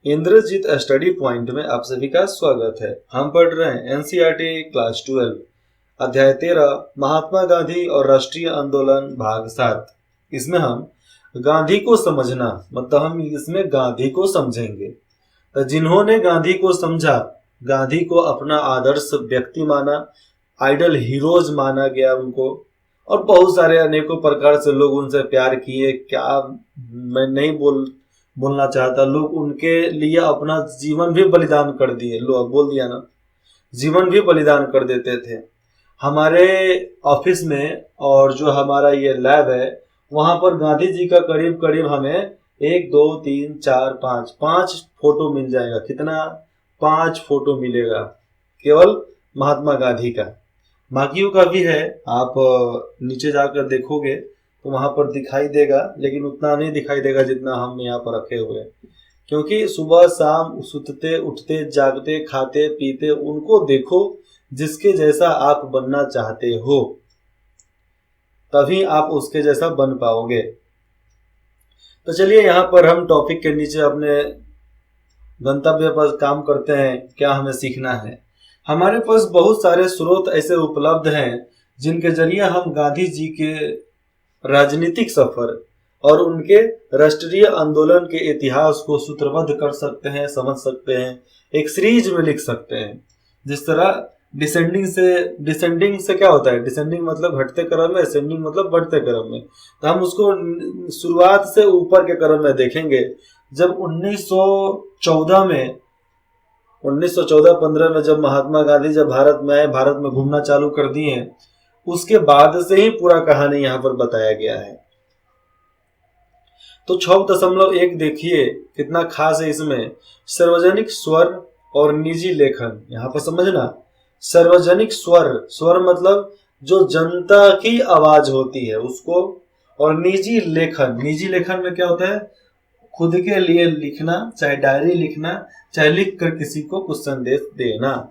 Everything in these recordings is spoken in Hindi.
इंद्रजीत स्टडी पॉइंट में आप सभी का स्वागत है। हम पढ़ रहे हैं एनसीईआरटी क्लास 12 अध्याय 13 महात्मा गांधी और राष्ट्रीय आंदोलन भाग 7। इसमें हम गांधी को समझना मतलब हम इसमें गांधी को समझेंगे। तो जिन्होंने गांधी को समझा, गांधी को अपना आदर्श व्यक्ति माना, आइडल हीरोज माना गया उनको, और बहुत सारे अनेकों प्रकार से लोग उनसे प्यार किए। क्या मैं नहीं बोलना चाहता, लोग उनके लिए अपना जीवन भी बलिदान कर दिए। लो बोल दिया ना, जीवन भी बलिदान कर देते थे। हमारे ऑफिस में और जो हमारा ये लैब है वहां पर गांधी जी का करीब करीब हमें 1 2 3 4 5 फोटो मिल जाएगा। कितना? 5 फोटो मिलेगा केवल महात्मा गांधी का। बाकियों का भी है, आप नीचे जाकर देखोगे तो वहां पर दिखाई देगा, लेकिन उतना नहीं दिखाई देगा जितना हम यहाँ पर रखे हुए हैं। क्योंकि सुबह शाम सुतते उठते जागते खाते पीते उनको देखो जिसके जैसा आप बनना चाहते हो, तभी आप उसके जैसा बन पाओगे। तो चलिए यहाँ पर हम टॉपिक के नीचे अपने गंतव्य पर काम करते हैं। क्या हमें सीखना है? हमारे पास बहुत सारे स्रोत ऐसे उपलब्ध हैं जिनके जरिए हम गांधी जी के राजनीतिक सफर और उनके राष्ट्रीय आंदोलन के इतिहास को सूत्रबद्ध कर सकते हैं, समझ सकते हैं, एक सीरीज में लिख सकते हैं। जिस तरह डिसेंडिंग से क्या होता है? डिसेंडिंग मतलब घटते क्रम में, असेंडिंग मतलब बढ़ते क्रम में। तो हम उसको शुरुआत से ऊपर के क्रम में देखेंगे। जब 1914-15 में जब महात्मा गांधी जब भारत में आए, भारत में घूमना चालू कर दिए, उसके बाद से ही पूरा कहानी यहाँ पर बताया गया है। तो 6.1 देखिए कितना खास है इसमें। सार्वजनिक स्वर और निजी लेखन, यहाँ पर समझना। सार्वजनिक स्वर मतलब जो जनता की आवाज होती है उसको, और निजी लेखन में क्या होता है? खुद के लिए लिखना, चाहे डायरी लिखना, चाहे लिख कर किसी को कुछ संदेश देना।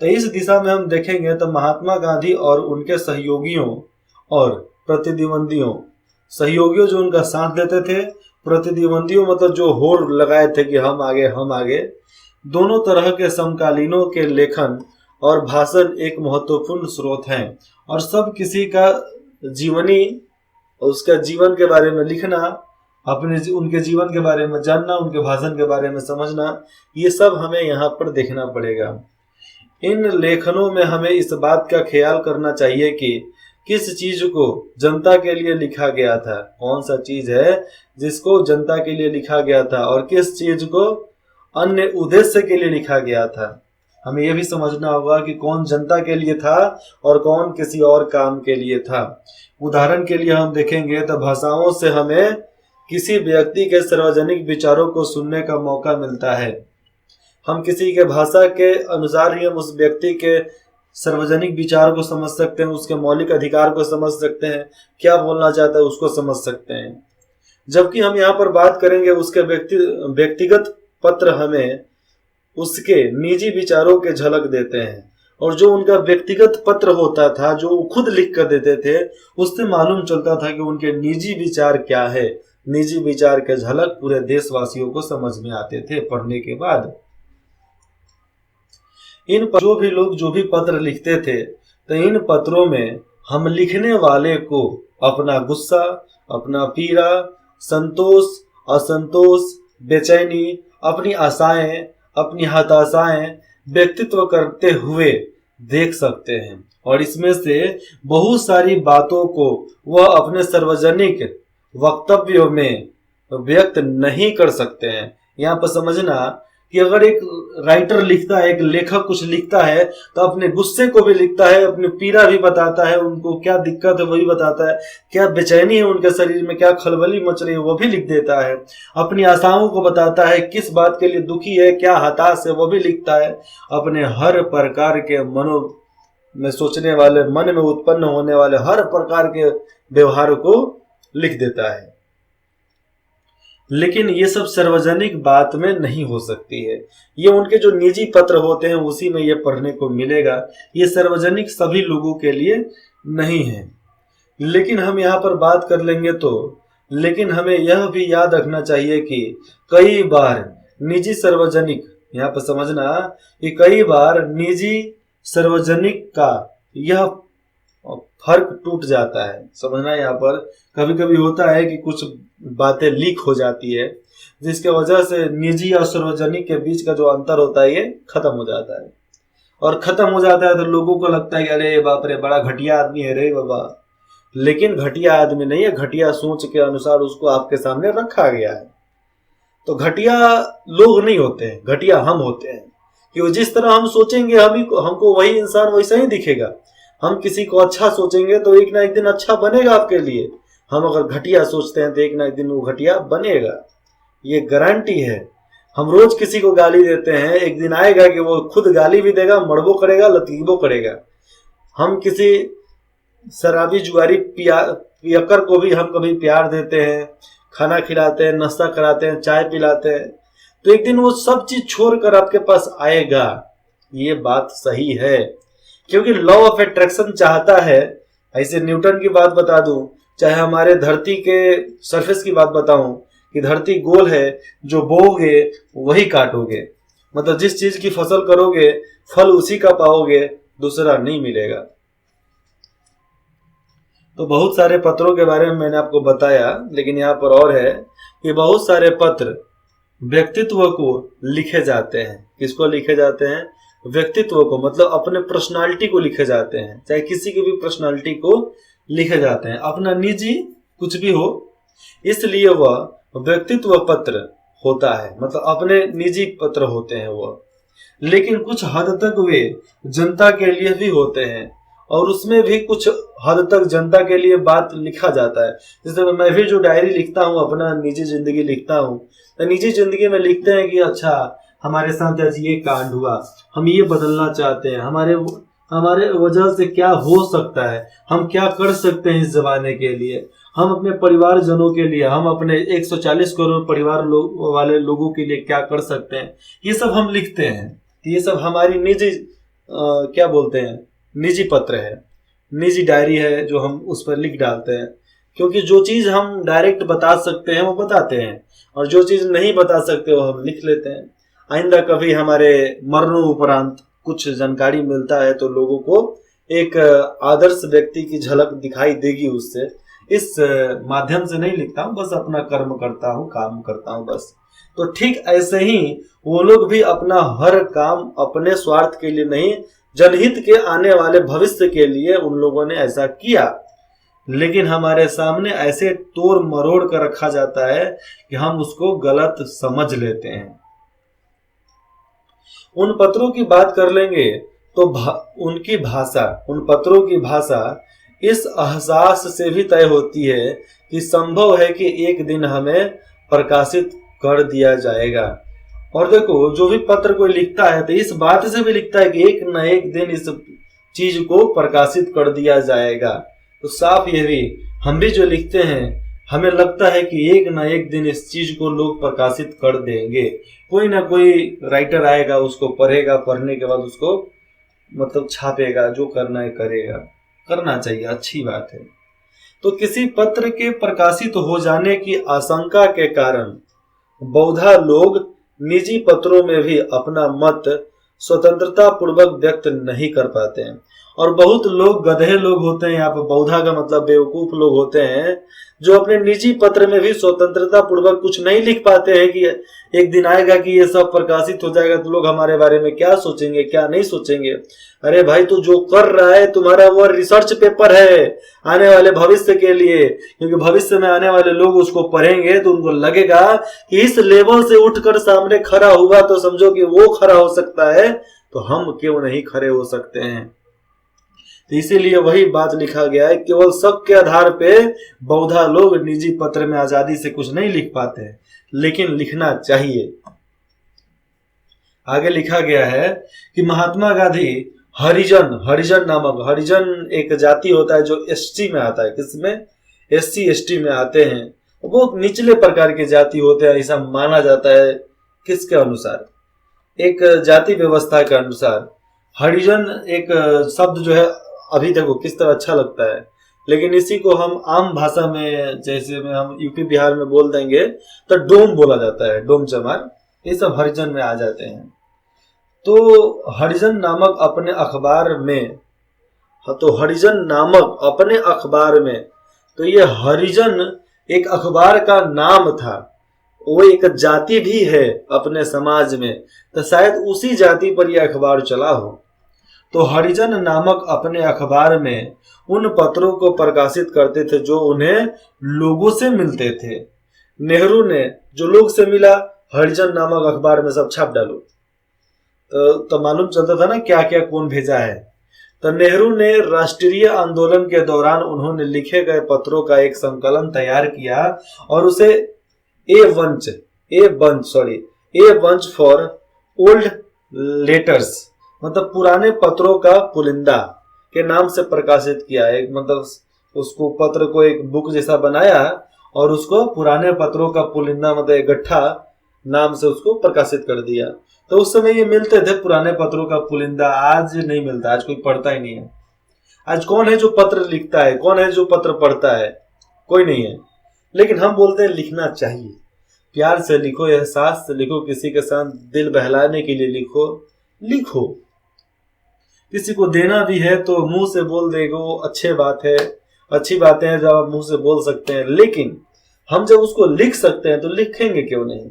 तो इस दिशा में हम देखेंगे तो महात्मा गांधी और उनके सहयोगियों और प्रतिद्वंदियों, सहयोगियों जो उनका साथ देते थे, प्रतिद्वंदियों मतलब जो होड़ लगाए थे कि हम आगे, दोनों तरह के समकालीनों के लेखन और भाषण एक महत्वपूर्ण स्रोत हैं। और सब किसी का जीवनी, उसका जीवन के बारे में लिखना, उनके जीवन के बारे में जानना, उनके भाषण के बारे में समझना, ये सब हमें यहाँ पर देखना पड़ेगा। इन लेखनों में हमें इस बात का ख्याल करना चाहिए कि किस चीज को जनता के लिए लिखा गया था, कौन सा चीज है जिसको जनता के लिए लिखा गया था, और किस चीज को अन्य उद्देश्य के लिए लिखा गया था। हमें यह भी समझना होगा कि कौन जनता के लिए था और कौन किसी और काम के लिए था। उदाहरण के लिए हम देखेंगे तो भाषाओं से हमें किसी व्यक्ति के सार्वजनिक विचारों को सुनने का मौका मिलता है। हम किसी के भाषा के अनुसार ही हम उस व्यक्ति के सार्वजनिक विचार को समझ सकते हैं, उसके मौलिक अधिकार को समझ सकते हैं, क्या बोलना चाहता है उसको समझ सकते हैं। जबकि हम यहाँ पर बात करेंगे उसके व्यक्तिगत पत्र हमें उसके निजी विचारों के झलक देते हैं, और जो उनका व्यक्तिगत पत्र होता था जो वो खुद लिख कर देते थे, उससे मालूम चलता था कि उनके निजी विचार क्या है। निजी विचार के झलक पूरे देशवासियों को समझ में आते थे पढ़ने के बाद। इन जो भी लोग जो भी पत्र लिखते थे, तो इन पत्रों में हम लिखने वाले को अपना गुस्सा, अपना पीड़ा, संतोष, असंतोष, बेचैनी, अपनी आशाएं, अपनी हताशाएं व्यक्तित्व करते हुए देख सकते हैं, और इसमें से बहुत सारी बातों को वह अपने सार्वजनिक वक्तव्यों में व्यक्त नहीं कर सकते हैं। यहाँ पर समझना कि अगर एक राइटर लिखता है, एक लेखक कुछ लिखता है, तो अपने गुस्से को भी लिखता है, अपनी पीड़ा भी बताता है, उनको क्या दिक्कत है वो भी बताता है, क्या बेचैनी है उनके शरीर में, क्या खलबली मच रही है वो भी लिख देता है, अपनी आशाओं को बताता है, किस बात के लिए दुखी है, क्या हताश है वो भी लिखता है, अपने हर प्रकार के मनो में सोचने वाले, मन में उत्पन्न होने वाले हर प्रकार के व्यवहार को लिख देता है। लेकिन ये सब सार्वजनिक बात में नहीं हो सकती है। ये उनके जो निजी पत्र होते हैं उसी में ये पढ़ने को मिलेगा। ये सार्वजनिक सभी लोगों के लिए नहीं है। लेकिन हम यहाँ पर बात कर लेंगे तो, लेकिन हमें यह भी याद रखना चाहिए कि कई बार निजी सार्वजनिक, यहाँ पर समझना कि कई बार निजी सार्वजनिक का यह फर्क टूट जाता है। समझना यहाँ पर कभी कभी होता है कि कुछ बातें लीक हो जाती है, जिसके वजह से निजी और सार्वजनिक के बीच का जो अंतर होता है ये खत्म हो जाता है। और खत्म हो जाता है तो लोगों को लगता है कि अरे बाप रे बड़ा घटिया आदमी है रे बाबा, लेकिन घटिया आदमी नहीं है, घटिया सोच के अनुसार उसको आपके सामने रखा गया है। तो घटिया लोग नहीं होते हैं, घटिया हम होते हैं कि जिस तरह हम सोचेंगे हमको वही इंसान वैसा ही दिखेगा। हम किसी को अच्छा सोचेंगे तो एक ना एक दिन अच्छा बनेगा आपके लिए। हम अगर घटिया सोचते हैं तो एक ना एक दिन वो घटिया बनेगा, ये गारंटी है। हम रोज किसी को गाली देते हैं, एक दिन आएगा कि वो खुद गाली भी देगा, मड़बो करेगा, लतीबो करेगा। हम किसी शराबी जुआरी पियक्कर को भी हम कभी प्यार देते हैं, खाना खिलाते हैं, नाश्ता कराते हैं, चाय पिलाते हैं, तो एक दिन वो सब चीज छोड़कर आपके पास आएगा। ये बात सही है, क्योंकि लॉ ऑफ अट्रैक्शन चाहता है। ऐसे न्यूटन की बात बता दूं, चाहे हमारे धरती के सरफेस की बात बताऊं कि धरती गोल है, जो बोओगे वही काटोगे। मतलब जिस चीज की फसल करोगे फल उसी का पाओगे, दूसरा नहीं मिलेगा। तो बहुत सारे पत्रों के बारे में मैंने आपको बताया, लेकिन यहाँ पर और है कि बहुत सारे पत्र व्यक्तित्व को लिखे जाते हैं। किसको लिखे जाते हैं? व्यक्तित्व को, मतलब अपने पर्सनालिटी को लिखे जाते हैं। चाहे किसी की भी पर्सनालिटी को लिखे जाते हैं, अपना निजी कुछ भी हो, इसलिए वह व्यक्तित्व पत्र होता है, मतलब अपने निजी पत्र होते हैं वह। लेकिन कुछ हद तक वे जनता के लिए भी होते हैं, और उसमें भी कुछ हद तक जनता के लिए बात लिखा जाता है। जैसे मैं भी जो डायरी लिखता हूँ, अपना निजी जिंदगी लिखता हूँ, तो निजी जिंदगी में लिखते हैं कि अच्छा हमारे साथ आज ये कांड हुआ, हम ये बदलना चाहते हैं, हमारे वजह से क्या हो सकता है, हम क्या कर सकते हैं इस जमाने के लिए, हम अपने परिवारजनों के लिए, हम अपने 140 करोड़ परिवार वाले लोगों के लिए क्या कर सकते हैं, ये सब हम लिखते हैं। ये सब हमारी निजी क्या बोलते हैं, निजी पत्र है, निजी डायरी है, जो हम उस पर लिख डालते हैं। क्योंकि जो चीज हम डायरेक्ट बता सकते हैं वो बताते हैं, और जो चीज नहीं बता सकते वो हम लिख लेते हैं। आइंदा कभी हमारे मरने उपरांत कुछ जानकारी मिलता है तो लोगों को एक आदर्श व्यक्ति की झलक दिखाई देगी उससे। इस माध्यम से नहीं लिखता हूँ, बस अपना कर्म करता हूँ, काम करता हूँ बस। तो ठीक ऐसे ही वो लोग भी अपना हर काम अपने स्वार्थ के लिए नहीं, जनहित के आने वाले भविष्य के लिए उन लोगों ने ऐसा किया। लेकिन हमारे सामने ऐसे तोड़ मरोड़ कर रखा जाता है कि हम उसको गलत समझ लेते हैं। उन पत्रों की बात कर लेंगे तो उनकी भाषा, उन पत्रों की भाषा इस एहसास से भी तय होती है कि संभव है कि एक दिन हमें प्रकाशित कर दिया जाएगा। और देखो, जो भी पत्र कोई लिखता है तो इस बात से भी लिखता है कि एक न एक दिन इस चीज को प्रकाशित कर दिया जाएगा। तो साफ ये भी, हम भी जो लिखते हैं हमें लगता है कि एक न एक दिन इस चीज को लोग प्रकाशित कर देंगे। कोई ना कोई राइटर आएगा, उसको पढ़ेगा, पढ़ने के बाद उसको मतलब छापेगा, जो करना है करेगा, करना चाहिए, अच्छी बात है। तो किसी पत्र के प्रकाशित हो जाने की आशंका के कारण बौद्धा लोग निजी पत्रों में भी अपना मत स्वतंत्रता पूर्वक व्यक्त नहीं कर पाते हैं। और बहुत लोग गधे लोग होते हैं, यहाँ पर बौद्धा का मतलब बेवकूफ लोग होते हैं, जो अपने निजी पत्र में भी स्वतंत्रता पूर्वक कुछ नहीं लिख पाते हैं कि एक दिन आएगा कि ये सब प्रकाशित हो जाएगा तो लोग हमारे बारे में क्या सोचेंगे, क्या नहीं सोचेंगे। अरे भाई, तू जो कर रहा है तुम्हारा वो रिसर्च पेपर है आने वाले भविष्य के लिए, क्योंकि भविष्य में आने वाले लोग उसको पढ़ेंगे तो उनको लगेगा कि इस लेवल से उठकर सामने खड़ा हुआ तो समझो कि वो खड़ा हो सकता है, तो हम क्यों नहीं खड़े हो सकते हैं। तो इसीलिए वही बात लिखा गया है, केवल शक के आधार पे बौद्धा लोग निजी पत्र में आजादी से कुछ नहीं लिख पाते हैं, लेकिन लिखना चाहिए। आगे लिखा गया है कि महात्मा गांधी हरिजन नामक, हरिजन एक जाति होता है जो एसटी में आता है, किसमें? SC ST में आते हैं, वो निचले प्रकार के जाति होते हैं, ऐसा माना जाता है। किसके अनुसार? एक जाति व्यवस्था के अनुसार। हरिजन एक शब्द जो है, अभी देखो किस तरह अच्छा लगता है, लेकिन इसी को हम आम भाषा में, जैसे में हम यूपी बिहार में बोल देंगे तो डोम बोला जाता है, डोम चमार। ये सब हरिजन में आ जाते हैं। तो हरिजन नामक अपने अखबार में, तो हरिजन नामक अपने अखबार में, तो ये हरिजन एक अखबार का नाम था, वो एक जाति भी है अपने समाज में, तो शायद उसी जाति पर यह अखबार चला हो। तो हरिजन नामक अपने अखबार में उन पत्रों को प्रकाशित करते थे जो उन्हें लोगों से मिलते थे। नेहरू ने जो लोग से मिला, हरिजन नामक अखबार में सब छाप डालो। तो मालूम चलता था ना क्या क्या कौन भेजा है। तो नेहरू ने राष्ट्रीय आंदोलन के दौरान उन्होंने लिखे गए पत्रों का एक संकलन तैयार किया और उसे ए बंच फॉर ओल्ड लेटर्स, मतलब पुराने पत्रों का पुलिंदा के नाम से प्रकाशित किया। एक मतलब उसको पत्र को एक बुक जैसा बनाया और उसको पुराने पत्रों का पुलिंदा मतलब एक गट्ठा नाम से उसको प्रकाशित कर दिया। तो उस समय ये मिलते थे पुराने पत्रों का पुलिंदा, आज नहीं मिलता, आज कोई पढ़ता ही नहीं है। आज कौन है जो पत्र लिखता है, कौन है जो पत्र पढ़ता है? कोई नहीं है। लेकिन हम बोलते हैं लिखना चाहिए, प्यार से लिखो, एहसास से लिखो, किसी के साथ दिल बहलाने के लिए लिखो। लिखो, किसी को देना भी है तो मुंह से बोल देगो, अच्छी बात है, अच्छी बातें हैं जब आप मुंह से बोल सकते हैं। लेकिन हम जब उसको लिख सकते हैं तो लिखेंगे क्यों नहीं?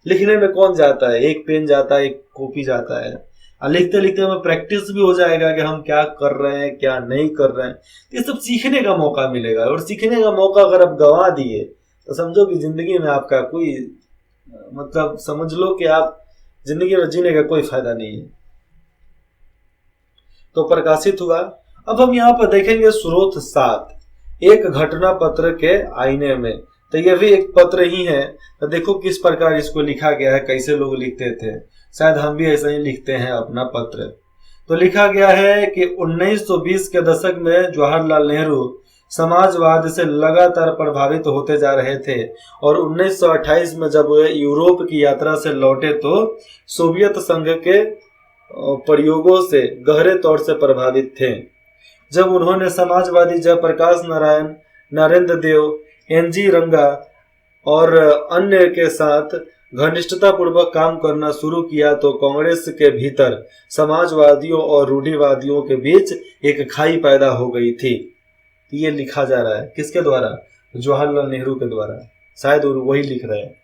लिखने में कौन जाता है? एक पेन जाता है, एक कॉपी जाता है, और लिखते लिखते हमें प्रैक्टिस भी हो जाएगा कि हम क्या कर रहे हैं, क्या नहीं कर रहे हैं। ये सब सीखने का मौका मिलेगा, और सीखने का मौका अगर आप गंवा दिए तो समझो कि जिंदगी में आपका कोई मतलब समझ लो कि आप जिंदगी में जीने का कोई फायदा नहीं है। तो प्रकाशित हुआ। अब हम यहाँ पर देखेंगे स्रोत 7, एक घटना पत्र के आईने में। तो यह भी एक पत्र ही है। तो देखो किस प्रकार इसको लिखा गया है, कैसे लोग लिखते थे। शायद हम भी ऐसा ही लिखते हैं अपना पत्र। तो लिखा गया है कि 1920 के दशक में जवाहरलाल नेहरू समाजवाद से लगातार प्रभावित होते जा रहे थे और 1928 में जब वे यूरोप की यात्रा से लौटे तो सोवियत संघ के प्रयोगों से गहरे तौर से प्रभावित थे। जब उन्होंने समाजवादी जयप्रकाश नारायण, नरेंद्र देव, एनजी रंगा और अन्य के साथ घनिष्ठता पूर्वक काम करना शुरू किया तो कांग्रेस के भीतर समाजवादियों और रूढ़िवादियों के बीच एक खाई पैदा हो गई थी। ये लिखा जा रहा है किसके द्वारा? जवाहरलाल नेहरू के द्वारा, शायद वही लिख रहे हैं।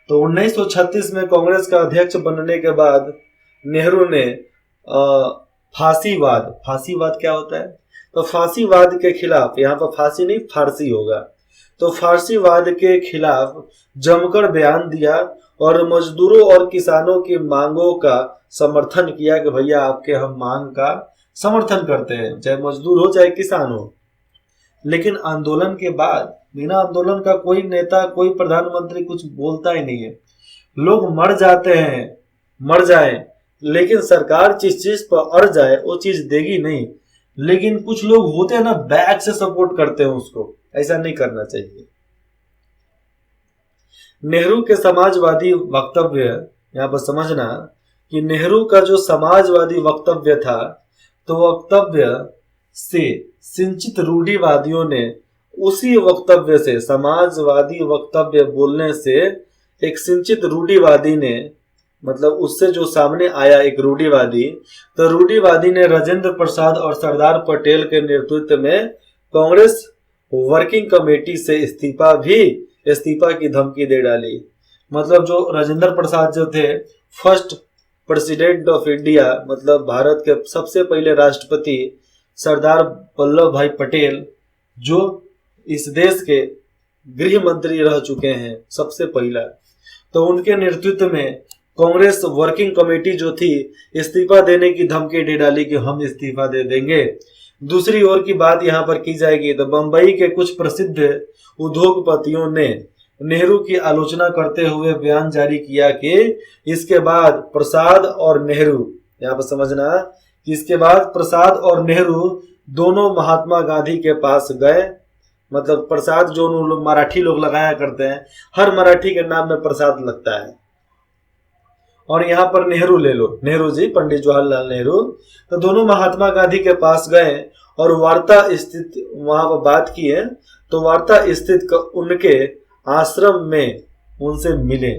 तो 1936 में कांग्रेस का अध्यक्ष बनने के बाद नेहरू ने फांसीवाद क्या होता है? तो फांसीवाद के खिलाफ, यहाँ पर फांसी नहीं फारसी होगा, तो फारसीवाद के खिलाफ जमकर बयान दिया और मजदूरों और किसानों की मांगों का समर्थन किया कि भैया आपके हम मांग का समर्थन करते हैं, चाहे मजदूर हो चाहे किसान हो। लेकिन आंदोलन के बाद बिना आंदोलन का कोई नेता, कोई प्रधानमंत्री कुछ बोलता ही नहीं है। लोग मर जाते हैं, मर जाए, लेकिन सरकार जिस चीज पर अड़ जाए वो चीज देगी नहीं। लेकिन कुछ लोग होते हैं ना, बैक से सपोर्ट करते हैं उसको। ऐसा नहीं करना चाहिए। नेहरू के समाजवादी वक्तव्य, यहाँ पर समझना कि नेहरू का जो समाजवादी वक्तव्य था, तो वक्तव्य से सिंचित रूढ़िवादियों ने उसी वक्तव्य से, समाजवादी वक्तव्य बोलने से एक सिंचित रूढ़िवादी ने, मतलब उससे जो सामने आया एक रूढ़िवादी, तो रूढ़िवादी ने राजेंद्र प्रसाद और सरदार पटेल के नेतृत्व में कांग्रेस वर्किंग कमेटी से इस्तीफा की धमकी दे डाली। मतलब जो राजेंद्र प्रसाद जो थे, फर्स्ट प्रेसिडेंट ऑफ इंडिया, मतलब भारत के सबसे पहले राष्ट्रपति सरदार वल्लभ भाई पटेल, जो इस देश के गृह मंत्री रह चुके हैं सबसे पहला, तो उनके नेतृत्व में कांग्रेस वर्किंग कमेटी जो थी इस्तीफा देने की धमकी दे डाली कि हम इस्तीफा दे देंगे। दूसरी ओर की बात यहाँ पर की जाएगी तो बंबई के कुछ प्रसिद्ध उद्योगपतियों ने नेहरू की आलोचना करते हुए बयान जारी किया कि इसके बाद प्रसाद और नेहरू, यहाँ पर समझना कि इसके बाद प्रसाद और नेहरू दोनों महात्मा गांधी के पास गए। मतलब प्रसाद जो मराठी लोग लगाया करते हैं, हर मराठी के नाम में प्रसाद लगता है। और यहाँ पर नेहरू ले लो, नेहरू जी, पंडित जवाहरलाल नेहरू, तो दोनों महात्मा गांधी के पास गए और वार्ता स्थित वहां पर बात की है। तो वार्ता स्थित उनके आश्रम में उनसे मिले।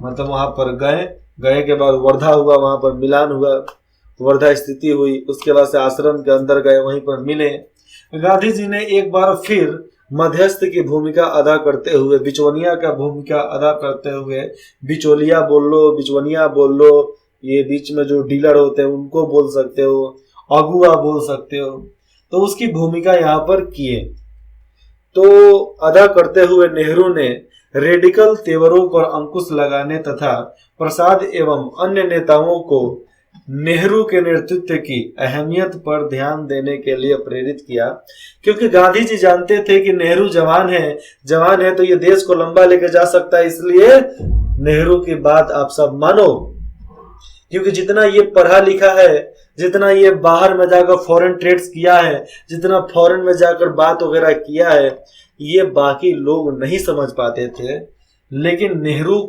मतलब वहां पर गए, गए के बाद वर्धा हुआ, वहां पर मिलान हुआ, वर्धा स्थिति हुई, उसके बाद से आश्रम के अंदर गए, वहीं पर मिले। गांधी जी ने एक बार फिर मध्यस्थ की भूमिका अदा करते हुए, बिचौनिया का भूमिका अदा करते हुए, बिचौलिया बोल लो, बिचौनिया बोल लो, ये बीच में जो डीलर होते हैं उनको बोल सकते हो, अगुआ बोल सकते हो, तो उसकी भूमिका यहाँ पर किए। तो अदा करते हुए नेहरू ने रेडिकल तेवरों पर अंकुश लगाने तथा प्रसाद एवं अन्य नेताओं को नेहरू के नेतृत्व की अहमियत पर ध्यान देने के लिए प्रेरित किया, क्योंकि गांधी जी जानते थे कि नेहरू जवान है तो ये देश को लंबा लेके जा सकता है, इसलिए नेहरू की बात आप सब मानो, क्योंकि जितना ये पढ़ा लिखा है, जितना ये बाहर में जाकर फॉरेन ट्रेड्स किया है, जितना फॉरेन में जाकर बात वगैरह किया है, ये बाकी लोग नहीं समझ पाते थे। लेकिन नेहरू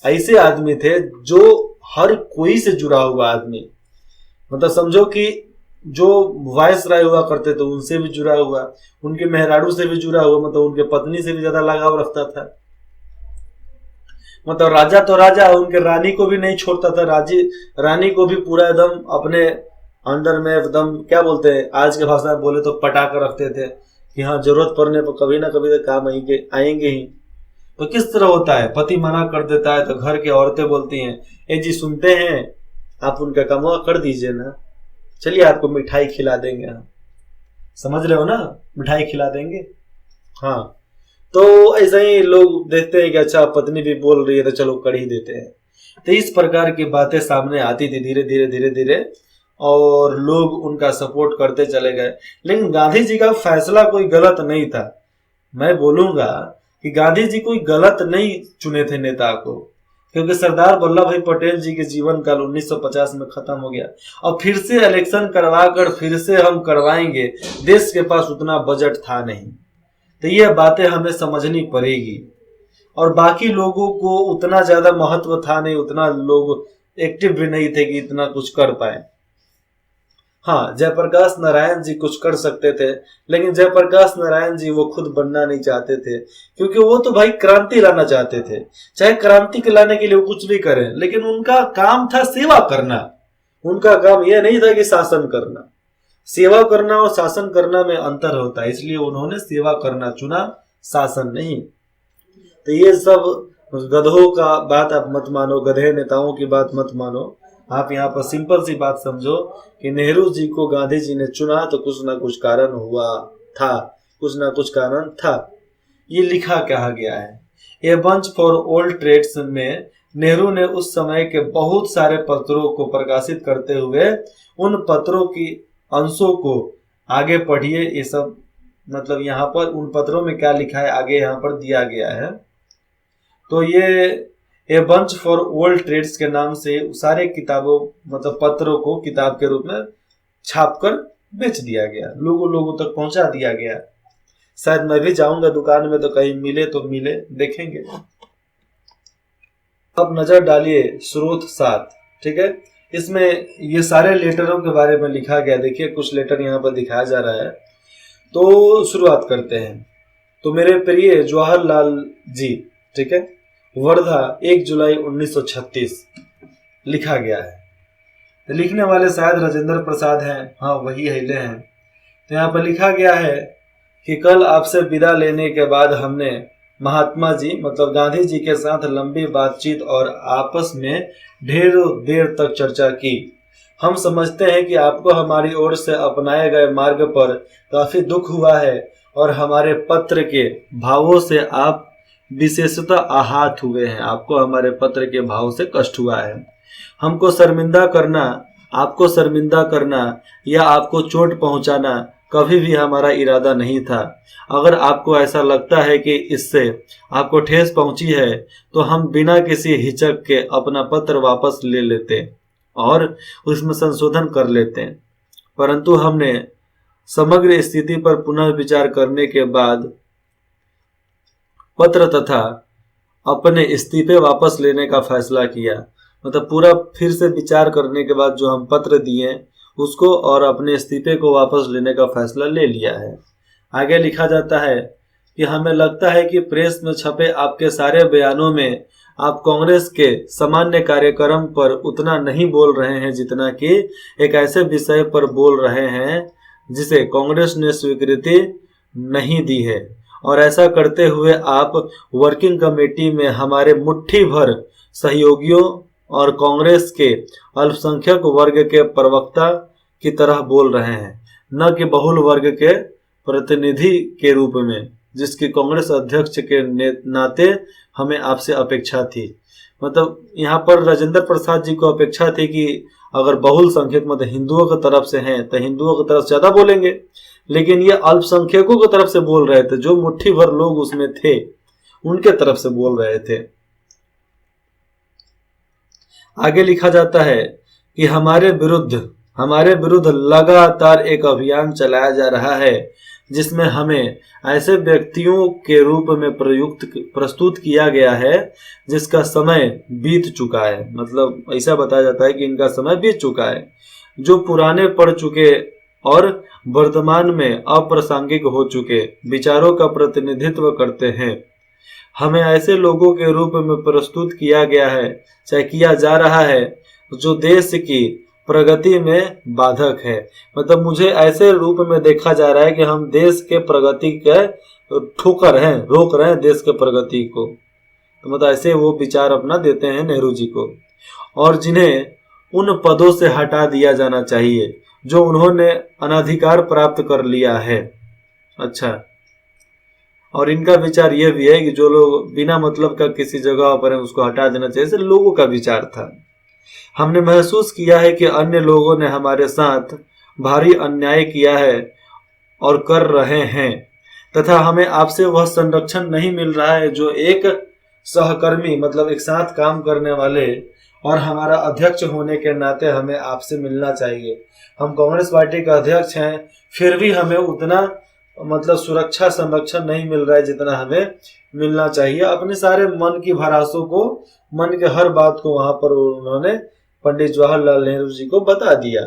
ऐसे आदमी थे जो हर कोई से जुड़ा हुआ आदमी, मतलब समझो कि जो वाइस राय हुआ करते थे उनसे भी जुड़ा हुआ, उनके मेहरारू से भी जुड़ा हुआ, मतलब उनके पत्नी से भी ज्यादा लगाव रखता था। मतलब राजा तो राजा, उनके रानी को भी नहीं छोड़ता था, रानी को भी पूरा एकदम अपने अंडर में, एकदम क्या बोलते हैं आज के भाषा में बोले तो पटा कर रखते थे कि हाँ जरूरत पड़ने पर कभी ना कभी तो काम आएंगे ही। तो किस तरह होता है, पति मना कर देता है तो घर की औरतें बोलती हैं, ए जी सुनते हैं आप उनका कमवा कर दीजिए ना, चलिए आपको मिठाई खिला देंगे हम, समझ रहे हो ना, मिठाई खिला देंगे। हाँ, तो ऐसा ही लोग देखते हैं कि अच्छा पत्नी भी बोल रही है तो चलो कर ही देते हैं। तो इस प्रकार की बातें सामने आती थी धीरे धीरे धीरे धीरे, और लोग उनका सपोर्ट करते चले गए। लेकिन गांधी जी का फैसला कोई गलत नहीं था। मैं बोलूंगा कि गांधी जी कोई गलत नहीं चुने थे नेता को, क्योंकि सरदार वल्लभ भाई पटेल जी के जीवन काल 1950 में खत्म हो गया, और फिर से इलेक्शन करवा कर फिर से हम करवाएंगे, देश के पास उतना बजट था नहीं। तो ये बातें हमें समझनी पड़ेगी, और बाकी लोगों को उतना ज्यादा महत्व था नहीं, उतना लोग एक्टिव भी नहीं थे कि इतना कुछ कर पाए। हाँ, जयप्रकाश नारायण जी कुछ कर सकते थे, लेकिन जयप्रकाश नारायण जी वो खुद बनना नहीं चाहते थे, क्योंकि वो तो भाई क्रांति लाना चाहते थे। चाहे क्रांति के लाने के लिए वो कुछ भी करें, लेकिन उनका काम था सेवा करना। उनका काम यह नहीं था कि शासन करना। सेवा करना और शासन करना में अंतर होता है, इसलिए उन्होंने सेवा करना चुना, शासन नहीं। तो ये सब गधों का बात आप मत मानो, गधे नेताओं की बात मत मानो। आप यहाँ पर सिंपल सी बात समझो कि नेहरू जी को गांधी जी ने चुना तो कुछ ना कुछ कारण हुआ था, कुछ ना कुछ कारण था। ये लिखा कहा गया है। A bunch for old trades में नेहरू ने उस समय के बहुत सारे पत्रों को प्रकाशित करते हुए उन पत्रों की अंशों को आगे पढ़िए। ये सब मतलब यहाँ पर उन पत्रों में क्या लिखा है आगे यहाँ पर दिया गया है। तो ये a bunch for old trades के नाम से सारे किताबों मतलब पत्रों को किताब के रूप में छापकर बेच दिया गया, लोगों तक पहुंचा दिया गया। शायद मैं भी जाऊंगा दुकान में तो कहीं मिले तो मिले, देखेंगे। अब नजर डालिए स्रोत 7, ठीक है। इसमें ये सारे लेटरों के बारे में लिखा गया। देखिए कुछ लेटर यहाँ पर दिखाया जा रहा है, तो शुरुआत करते हैं। तो मेरे प्रिय जवाहरलाल जी, ठीक है, वर्धा 1 जुलाई 1936 लिखा गया है। लिखने वाले शायद राजेंद्र प्रसाद हैं, हाँ वही हिले हैं। तो यहाँ पर लिखा गया है कि कल आपसे विदा लेने के बाद हमने महात्मा जी मतलब गांधी जी के साथ लंबी बातचीत और आपस में ढेर देर तक चर्चा की। हम समझते हैं कि आपको हमारी ओर से अपनाए गए मार्ग पर काफी दुख हुआ है और हमारे पत्र के भावों से आप विशेषतः आहत हुए हैं। आपको हमारे पत्र के भाव से कष्ट हुआ है। आपको शर्मिंदा करना या आपको चोट पहुंचाना कभी भी हमारा इरादा नहीं था। अगर आपको ऐसा लगता है कि इससे आपको ठेस पहुंची है तो हम बिना किसी हिचक के अपना पत्र वापस ले लेते और उसमें संशोधन कर लेते, परंतु हमने समग्र स्थिति पर पुनर्विचार करने के बाद पत्र तथा अपने इस्तीफे वापस लेने का फैसला किया। मतलब पूरा फिर से विचार करने के बाद जो हम पत्र दिए उसको और अपने इस्तीफे को वापस लेने का फैसला ले लिया है। आगे लिखा जाता है कि हमें लगता है कि प्रेस में छपे आपके सारे बयानों में आप कांग्रेस के सामान्य कार्यक्रम पर उतना नहीं बोल रहे हैं जितना कि एक ऐसे विषय पर बोल रहे हैं जिसे कांग्रेस ने स्वीकृति नहीं दी है। और ऐसा करते हुए आप वर्किंग कमेटी में हमारे मुट्ठी भर सहयोगियों और कांग्रेस के अल्पसंख्यक वर्ग के प्रवक्ता की तरह बोल रहे हैं, न कि बहुल वर्ग के प्रतिनिधि के रूप में, जिसकी कांग्रेस अध्यक्ष के नाते हमें आपसे अपेक्षा थी। मतलब यहाँ पर राजेंद्र प्रसाद जी को अपेक्षा थी कि अगर बहुल संख्यक मतलब हिंदुओं की तरफ से हैं तो हिंदुओं की तरफ ज्यादा बोलेंगे, लेकिन ये अल्पसंख्यकों की तरफ से बोल रहे थे, जो मुट्ठी भर लोग उसमें थे उनके तरफ से बोल रहे थे। आगे लिखा जाता है कि हमारे विरुद्ध लगातार एक अभियान चलाया जा रहा है जिसमें हमें ऐसे व्यक्तियों के रूप में प्रस्तुत किया गया है जिसका समय बीत चुका है। मतलब ऐसा बताया जाता है कि इनका समय बीत चुका है, जो पुराने पड़ चुके और वर्तमान में अप्रासंगिक हो चुके विचारों का प्रतिनिधित्व करते हैं। हमें ऐसे लोगों के रूप में प्रस्तुत किया गया है, चाहे किया जा रहा है, जो देश की प्रगति में बाधक है। मतलब मुझे ऐसे रूप में देखा जा रहा है कि हम देश के प्रगति के ठोकर हैं, रोक रहे हैं देश के प्रगति को। तो मतलब ऐसे वो विचार अपना देते हैं नेहरू जी को, और जिन्हें उन पदों से हटा दिया जाना चाहिए जो उन्होंने अनाधिकार प्राप्त कर लिया है। अच्छा, और इनका विचार यह भी है कि जो लोग बिना मतलब का किसी जगह पर है उसको हटा देना चाहिए। ऐसे लोगों का विचार था। हमने महसूस किया है कि अन्य लोगों ने हमारे साथ भारी अन्याय किया है और कर रहे हैं, तथा हमें आपसे वह संरक्षण नहीं मिल रहा है जो एक सहकर्मी मतलब एक साथ काम करने वाले और हमारा अध्यक्ष होने के नाते हमें आपसे मिलना चाहिए। हम कांग्रेस पार्टी का अध्यक्ष हैं, फिर भी हमें उतना मतलब सुरक्षा संरक्षण नहीं मिल रहा है जितना हमें मिलना चाहिए। अपने सारे मन की भरासों को, मन के हर बात को वहां पर उन्होंने पंडित जवाहरलाल नेहरू जी को बता दिया।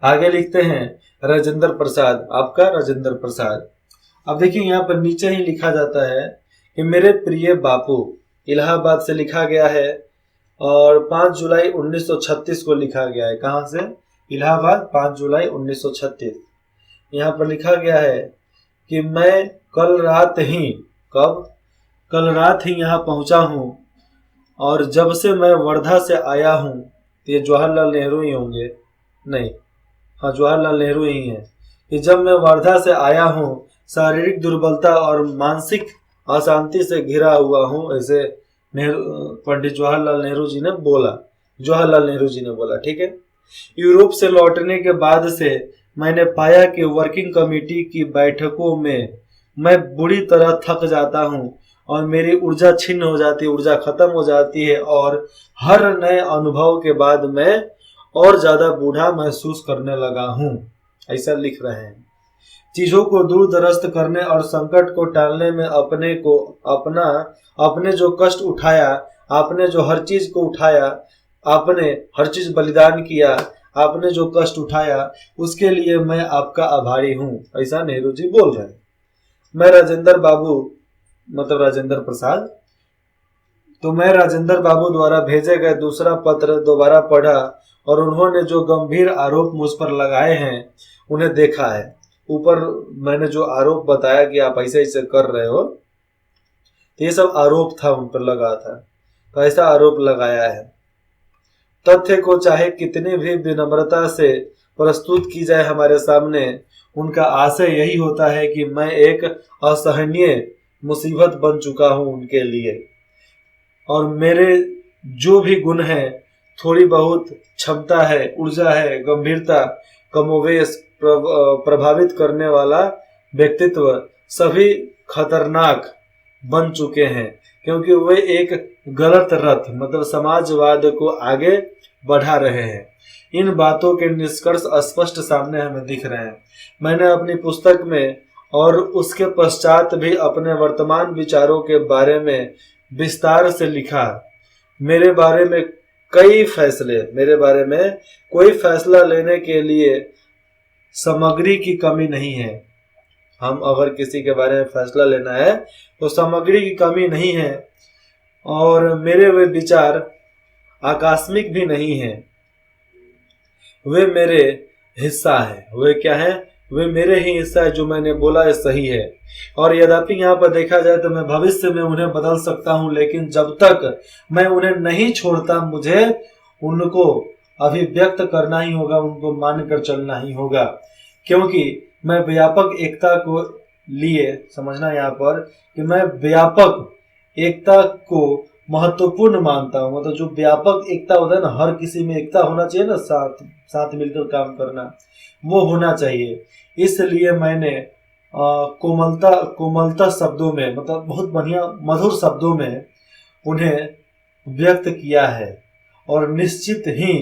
आगे लिखते हैं राजेंद्र प्रसाद, आपका राजेंद्र प्रसाद। अब देखिए यहाँ पर नीचे ही लिखा जाता है कि मेरे प्रिय बापू, इलाहाबाद से लिखा गया है और 5 जुलाई 1936 को लिखा गया है। कहां से? इलाहाबाद, 5 जुलाई 1936। यहाँ पर लिखा गया है कि मैं कल रात ही यहाँ पहुंचा हूँ, और जब से मैं वर्धा से आया हूँ, ये जवाहरलाल नेहरू ही होंगे, नहीं, हाँ जवाहरलाल नेहरू ही हैं, कि जब मैं वर्धा से आया हूँ शारीरिक दुर्बलता और मानसिक अशांति से घिरा हुआ हूँ। ऐसे पंडित जवाहरलाल नेहरू जी ने बोला, ठीक है। यूरोप से लौटने के बाद से मैंने पाया कि वर्किंग कमेटी की बैठकों में मैं बुरी तरह थक जाता हूँ और मेरी ऊर्जा छिन्न हो जाती है, ऊर्जा खत्म हो जाती है, और हर नए अनुभव के बाद मैं और ज्यादा बूढ़ा महसूस करने लगा हूँ। ऐसा लिख रहे हैं। चीजों को दूर दराज करने और संकट को टालने में आपने जो कष्ट उठाया, आपने जो हर चीज को उठाया, आपने हर चीज बलिदान किया, आपने जो कष्ट उठाया, उसके लिए मैं आपका आभारी हूँ। ऐसा नेहरू जी बोल रहे हैं। मैं राजेंद्र बाबू मतलब राजेंद्र प्रसाद, तो मैं राजेंद्र बाबू द्वारा भेजे गए दूसरा पत्र दोबारा पढ़ा और उन्होंने जो गंभीर आरोप मुझ पर लगाए हैं उन्हें देखा है। ऊपर मैंने जो आरोप बताया कि आप ऐसे ऐसे कर रहे हो, तो ये सब आरोप था, उन पर लगा था, तो ऐसा आरोप लगाया है। तथ्य को चाहे कितनी भी विनम्रता से प्रस्तुत की जाए हमारे सामने, उनका आशय यही होता है कि मैं एक असहनीय मुसीबत बन चुका हूं उनके लिए, और मेरे जो भी गुण हैं, थोड़ी बहुत क्षमता है, ऊर्जा है, गंभीरता, कमोवेश, प्रभावित करने वाला व्यक्तित्व, सभी खतरनाक बन चुके हैं, क्योंकि वे एक गलत रथ मतलब समाजवाद को आगे बढ़ा रहे हैं। इन बातों के निष्कर्ष स्पष्ट सामने हमें दिख रहे हैं। मैंने अपनी पुस्तक में और उसके पश्चात भी अपने वर्तमान विचारों के बारे में विस्तार से लिखा। मेरे बारे में कोई फैसला लेने के लिए सामग्री की कमी नहीं है। हम अगर किसी के बारे में फैसला लेना है तो सामग्री की कमी नहीं है, और मेरे वे विचार आकस्मिक भी नहीं है, वे मेरे हिस्सा है। वे क्या है? वे मेरे ही हिस्सा है। जो मैंने बोला है सही है। और यद्यपि यहाँ पर देखा जाए तो मैं भविष्य में उन्हें बदल सकता हूँ, लेकिन जब तक मैं उन्हें नहीं छोड़ता मुझे उनको अभिव्यक्त करना ही होगा, उनको मानकर चलना ही होगा। क्योंकि मैं व्यापक एकता को लिए, समझना यहाँ पर कि मैं व्यापक एकता को महत्वपूर्ण मानता हूँ। मतलब जो व्यापक एकता होता है ना, हर किसी में एकता होना चाहिए ना, साथ साथ मिलकर काम करना, वो होना चाहिए। इसलिए मैंने कोमलता शब्दों में, मतलब बहुत बढ़िया मधुर शब्दों में उन्हें व्यक्त किया है, और निश्चित ही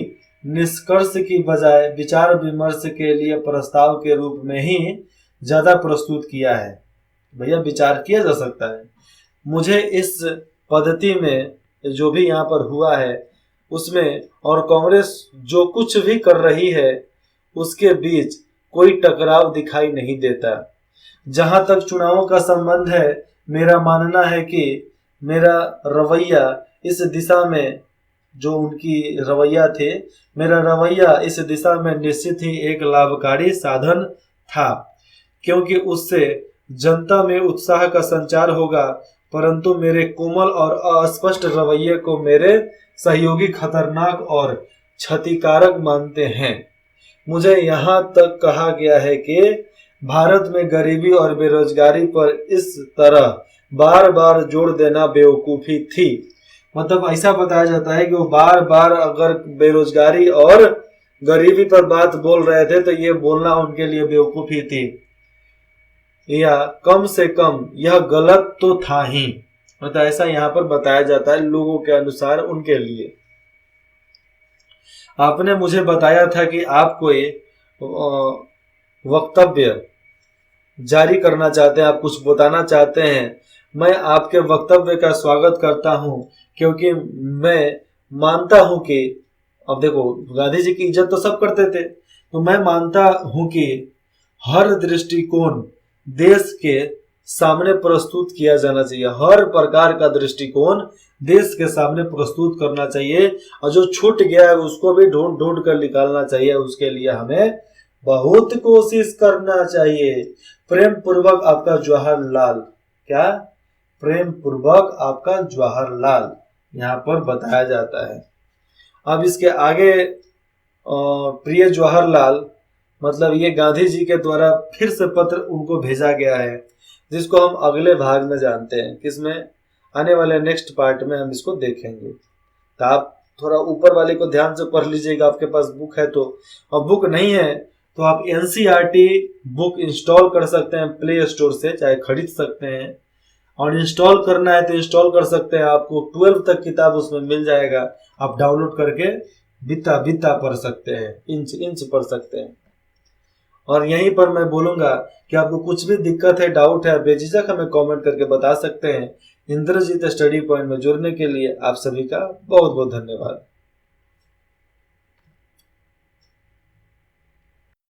निष्कर्ष की बजाय विचार विमर्श के लिए प्रस्ताव के रूप में ही ज्यादा प्रस्तुत किया है। भैया विचार किया जा सकता है। मुझे इस पद्धति में जो भी यहाँ पर हुआ है उसमें, और कांग्रेस जो कुछ भी कर रही है उसके बीच कोई टकराव दिखाई नहीं देता। जहां तक चुनावों का संबंध है, मेरा मानना है कि मेरा रवैया इस दिशा में, जो उनकी रवैया थे, मेरा रवैया इस दिशा में निश्चित ही एक लाभकारी साधन था, क्योंकि उससे जनता में उत्साह का संचार होगा। परंतु मेरे कोमल और अस्पष्ट रवैये को मेरे सहयोगी खतरनाक और क्षतिकारक मानते हैं। मुझे यहाँ तक कहा गया है कि भारत में गरीबी और बेरोजगारी पर इस तरह बार बार जोर देना बेवकूफ़ी थी। मतलब ऐसा बताया जाता है कि वो बार बार अगर बेरोजगारी और गरीबी पर बात बोल रहे थे तो ये बोलना उनके लिए बेवकूफ़ी थी, या कम से कम यह गलत तो था ही। मतलब ऐसा यहाँ पर बताया जाता है लोगों के अनुसार उनके लिए। आपने मुझे बताया था कि आप कोई वक्तव्य जारी करना चाहते हैं, आप कुछ बताना चाहते हैं। मैं आपके वक्तव्य का स्वागत करता हूं, क्योंकि मैं मानता हूं कि, अब देखो, गांधी जी की इज्जत तो सब करते थे, तो मैं मानता हूं कि हर दृष्टिकोण देश के सामने प्रस्तुत किया जाना चाहिए। हर प्रकार का दृष्टिकोण देश के सामने प्रस्तुत करना चाहिए, और जो छूट गया है उसको भी ढूंढ ढूंढ कर निकालना चाहिए। उसके लिए हमें बहुत कोशिश करना चाहिए। प्रेम पूर्वक आपका जवाहरलाल। क्या? प्रेम पूर्वक आपका जवाहरलाल यहाँ पर बताया जाता है। अब इसके आगे प्रिय जवाहरलाल, मतलब ये गांधी जी के द्वारा फिर से पत्र उनको भेजा गया है, जिसको हम अगले भाग में जानते हैं। किसमें? आने वाले नेक्स्ट पार्ट में हम इसको देखेंगे। तो आप थोड़ा ऊपर वाले को ध्यान से पढ़ लीजिएगा, आपके पास बुक है तो। और बुक नहीं है तो आप एनसीईआरटी बुक इंस्टॉल कर सकते हैं प्ले स्टोर से, चाहे खरीद सकते हैं, और इंस्टॉल करना है तो इंस्टॉल कर सकते हैं। आपको 12 तक किताब उसमें मिल जाएगा। आप डाउनलोड करके बित्ता बित्ता पढ़ सकते हैं, इंच इंच पढ़ सकते हैं। और यहीं पर मैं बोलूंगा कि आपको कुछ भी दिक्कत है, डाउट है, बेझिझक हमें कमेंट करके बता सकते हैं। इंद्रजीत स्टडी पॉइंट में जुड़ने के लिए आप सभी का बहुत बहुत धन्यवाद।